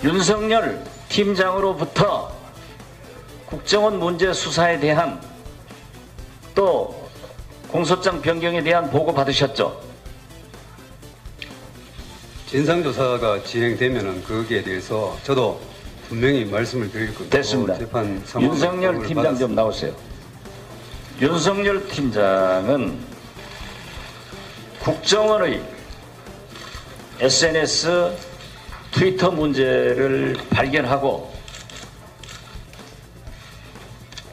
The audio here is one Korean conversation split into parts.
윤석열 팀장으로부터 국정원 문제 수사에 대한 또 공소장 변경에 대한 보고 받으셨죠? 진상조사가 진행되면은 거기에 대해서 저도 분명히 말씀을 드릴 겁니다. 됐습니다. 재판 윤석열 팀장 좀 나오세요. 윤석열 팀장은 국정원의 SNS, 트위터 문제를 발견하고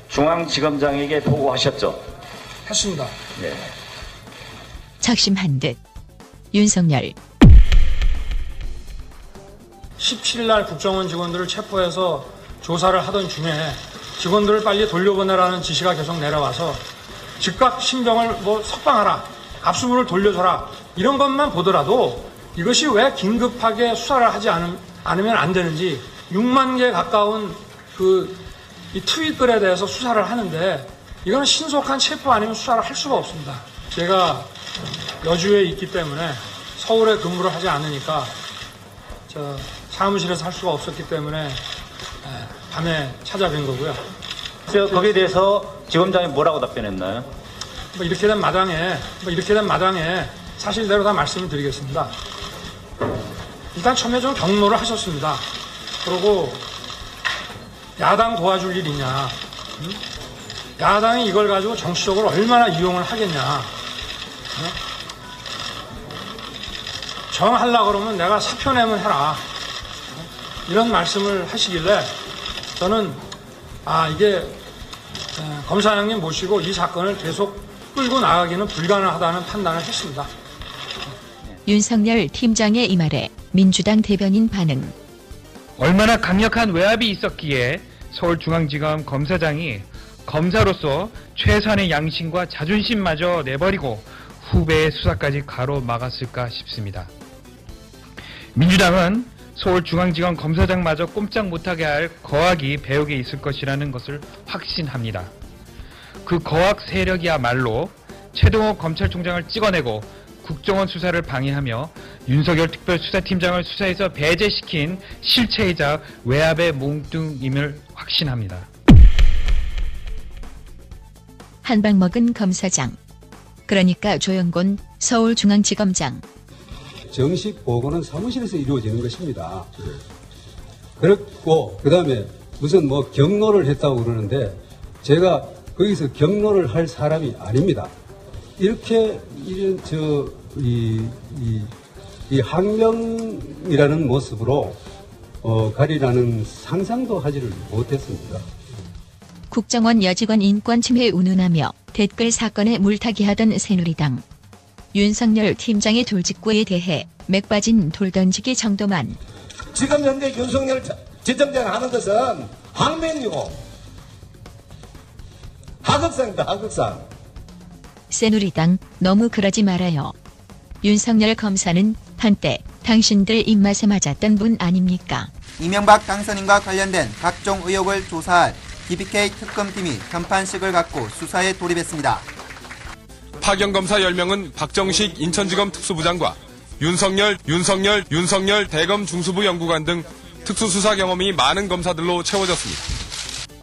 중앙지검장에게 보고하셨죠? 했습니다. 네. 작심한 듯 윤석열 17일 날 국정원 직원들을 체포해서 조사를 하던 중에 직원들을 빨리 돌려보내라는 지시가 계속 내려와서 즉각 신병을 석방하라, 압수물을 돌려줘라 이런 것만 보더라도 이것이 왜 긴급하게 수사를 하지 않으면 안 되는지 6만 개 가까운 이 트윗글에 대해서 수사를 하는데 이거는 신속한 체포 아니면 수사를 할 수가 없습니다. 제가 여주에 있기 때문에 서울에 근무를 하지 않으니까 사무실에서 할 수가 없었기 때문에 밤에 찾아뵌 거고요. 거기에 대해서 지검장이 뭐라고 답변했나요? 이렇게 된 마당에 사실대로 다 말씀을 드리겠습니다. 일단 처음에 좀 경로를 하셨습니다. 그리고 야당 도와줄 일 있냐? 야당이 이걸 가지고 정치적으로 얼마나 이용을 하겠냐? 정하려고 그러면 내가 사표 내면 해라. 이런 말씀을 하시길래 저는 이게 검사장님 모시고 이 사건을 계속 끌고 나가기는 불가능하다는 판단을 했습니다. 윤석열 팀장의 이 말에 민주당 대변인 반응. 얼마나 강력한 외압이 있었기에 서울중앙지검 검사장이 검사로서 최소한의 양심과 자존심마저 내버리고 후배의 수사까지 가로막았을까 싶습니다. 민주당은 서울중앙지검 검사장마저 꼼짝 못하게 할 거악이 배후에 있을 것이라는 것을 확신합니다. 그 거악 세력이야말로 최동호 검찰총장을 찍어내고 국정원 수사를 방해하며 윤석열 특별수사팀장을 수사에서 배제시킨 실체이자 외압의 몽둥임을 확신합니다. 한방 먹은 검사장. 그러니까 조영곤 서울중앙지검장. 정식 보고는 사무실에서 이루어지는 것입니다. 그렇고 그다음에 무슨 경로를 했다고 그러는데 제가 거기서 경로를 할 사람이 아닙니다. 이렇게 이 항명이라는 모습으로 가리라는 상상도 하지를 못했습니다. 국정원 여직원 인권침해 운운하며 댓글 사건에 물타기하던 새누리당. 윤석열 팀장의 돌직구에 대해 맥 빠진 돌던지기 정도만. 지금 현재 윤석열 지점장 하는 것은 항명이고 하극상입니다. 하극상. 새누리당 너무 그러지 말아요. 윤석열 검사는 한때 당신들 입맛에 맞았던 분 아닙니까? 이명박 당선인과 관련된 각종 의혹을 조사할 BBK 특검팀이 편판식을 갖고 수사에 돌입했습니다. 파견검사 10명은 박정식 인천지검 특수부장과 윤석열 대검 중수부 연구관 등 특수수사 경험이 많은 검사들로 채워졌습니다.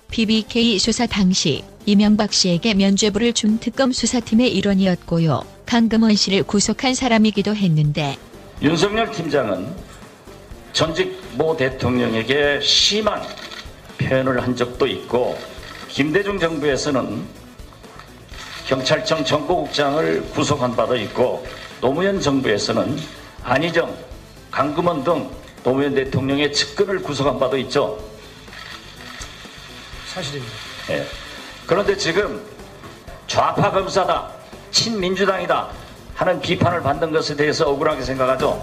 BBK 수사 당시 이명박 씨에게 면죄부를 준 특검 수사팀의 일원이었고요. 강금원 씨를 구속한 사람이기도 했는데 윤석열 팀장은 전직 모 대통령에게 심한 표현을 한 적도 있고 김대중 정부에서는 경찰청 정보국장을 구속한 바도 있고 노무현 정부에서는 안희정, 강금원 등 노무현 대통령의 측근을 구속한 바도 있죠. 사실입니다. 네. 그런데 지금 좌파 검사다, 친민주당이다 하는 비판을 받는 것에 대해서 억울하게 생각하죠.